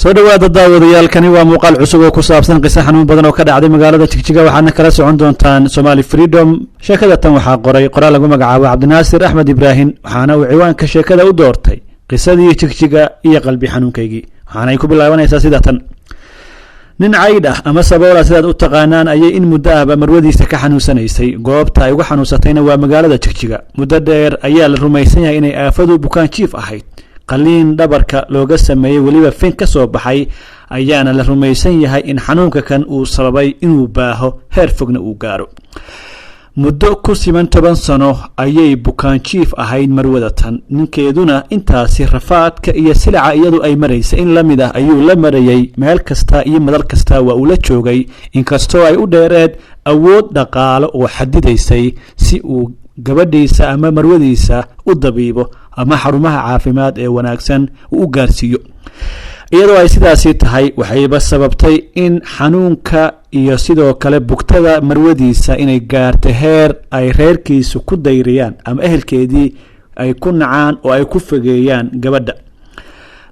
soo dhawaada daawadayaalkani waa muuqaal cusub oo ku saabsan qiso xanuun badan oo ka dhacday magaalada Jigjiga waxaana kala socon doontaan Somali Freedom sheekada tan waxaa qoray qoraal lagu magacaabo Cabdinaasir Axmed Ibraahin waxaana uu ciwaanka sheekada u doortay qisadii Jigjiga iyo qalbi xanuunkaygii waxaana ay ku bilaabanaysaa sida tan nin cayd ah ama saboola sidaad u taqaanaan ayay in muddo ahba marwadiisa ka xanuunsanaysay goobta ay uga xanuunsatayna waa magaalada Jigjiga muddo dheer ayaa la rumaysan yahay inay aafadu bukaan jiif ahayd qaliin dhabarka looga sameeyay waliba fin ka soo baxay ayaana la rumaysan yahay in xanuunka kan uu sababay inuu baaho heer fogna uu gaaro muddo ku siman 10 sano ayay bukaan jiif ahayd marwadatan ninkeeduna intaasi rafaadka iyo silaca iyadu ay maraysay in lamid ah ayuu la marayay meel kasta iyo madal kasta waa uu la joogay inkastoo ay u dheereed awood dhaqaale oo xadidaysay si uu gabadhiisa ama marwadiisa u dabiibo ama xarumaha caafimaad ee wanaagsan u gaarsiiyo iyadoo ay sidaasi tahay waxayba sababtay in xanuunka iyo sidoo kale bugtada marwadiisa inay gaarto heer ay reerkiisu ku dayriyaan ama ehelkeedii ay ku nacaan oo ay ku fogeeyaan gabadha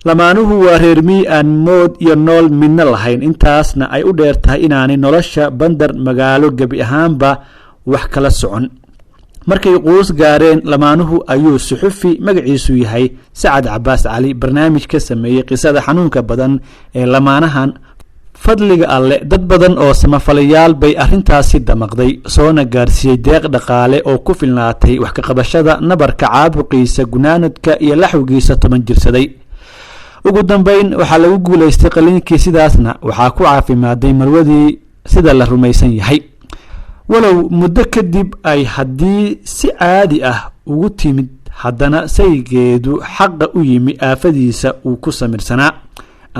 lamaanuhu waa reer aan mood iyo nool midna lahayn intaasna ay u dheer tahay inaanay nolosha bandar magaalo gabi ahaanba wax kala socon markay quus gaareen lamaanuhu ayuu suxufi magaciisu yahay Sacad Cabbaas Cali barnaamij ka sameeyay qisada xanuunka badan ee lamaanahan fadliga alle dad badan oo samafalayaal bay arintaasi damaqday soona gaarsiiyay deeq dhaqaale oo ku filnaatay wax ka qabashada nabarka caabuqiisa gunaanadka iyo laxawgiisa 10 jirsaday ugu dambeyn waxa lagu guuleystay qaliinkii sidaasna waxa ku caafimaaday marwadii sida la rumaysan yahay walow muddo kadib ay haddii si caadi ah ugu timid haddana saygeedu xaqa u yimi aafadiisa uu ku samirsanaa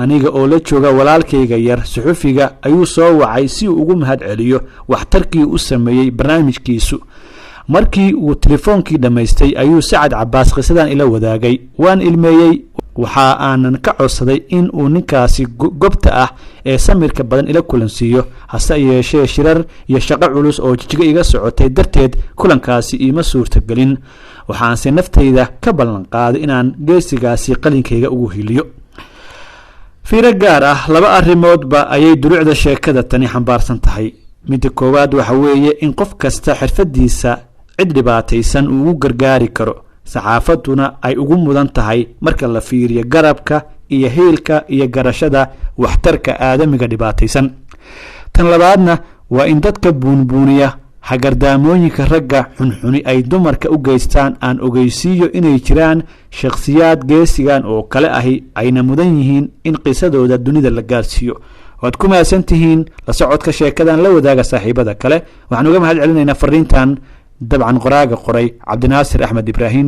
aniga oo la jooga walaalkayga yar suxufiga ayuu soo wacay si uu ugu mahad celiyo waxtarkii u sameeyay barnaamijkiisu markii uu telefoonkii dhamaystay ayuu Sacad Cabbaas qisadan ila wadaagay waan ilmeeyay waxa aanan ka codsaday in uu ninkaasi gobta ah ee samirka badan ila kulansiiyo hase yeeshee shirar iyo shaqo culus oo Jigjiga iga socotay darteed kulankaasi ima suurtagelin waxaan si naftayda ka ballan qaaday inaan geesigaasi qalinkayga ugu hiliyo fiiro gaar ah laba arrimoodba ayay duruucda sheekada tani xambaarsan tahay mid koowaad waxa weeye in qof kasta xirfadiisa cid dhibaataysan uu ugu gargaari karo saxaafaduna ay ugu mudan tahay marka la fiiriyo garabka iyo heelka iyo garashada waxtarka aadamiga dhibaataysan tan labaadna waa in dadka buunbuuniya hagardaamooyinka ragga xunxuni ay dumarka u geystaan aan ogeysiiyo inay jiraan shakhsiyaad geesigan oo kale ahi ayna mudan yihiin in qisadooda dunida la gaarsiiyo waad ku maasantihiin la socodka sheekadan la wadaaga saaxiibada kale waxaan uga mahad celinaynaa fariintan dabcan qoraaga qoray Cabdinaasir Axmed Ibraahin